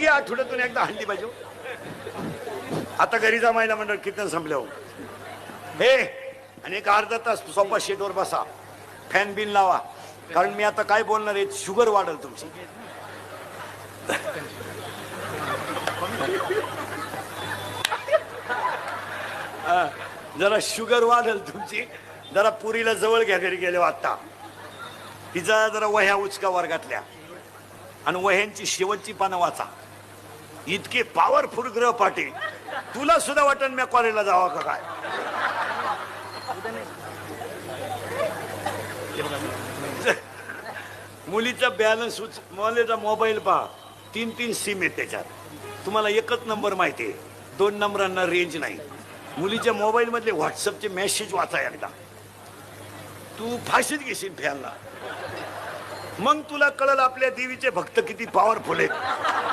आठवड्यातून एकदा हल्ली पाहिजे. आता घरी जा महिला मंडळ कीर्तन संपल्यावर हे आणि एक अर्धा तास सोफा शेटवर बसा, फॅन बिन लावा, कारण मी आता काय बोलणार आहे, शुगर वाढेल तुमची. जरा शुगर वाढेल तुमची. जरा पुरीला जवळ घ्या घरी गेले आता. तिचा जरा वह्या उचका वर्गातल्या आणि वह्यांची शेवटची पानं वाचा. इतके पॉवरफुल ग्रहपाठी तुला सुद्धा वाटण मी कॉलेजला जावा का काय. मुलीचा बॅलन्स मुलीचा मोबाईल पहा, 3 सिम आहेत त्याच्यात. तुम्हाला एकच नंबर माहिती आहे, 2 नंबरांना रेंज नाही. मुलीच्या मोबाईल मधले व्हॉट्सअपचे मेसेज वाचा एकदा, तू फाशीत घेशील फॅनला. मग तुला कळलं आपल्या देवीचे भक्त किती पॉवरफुल आहेत.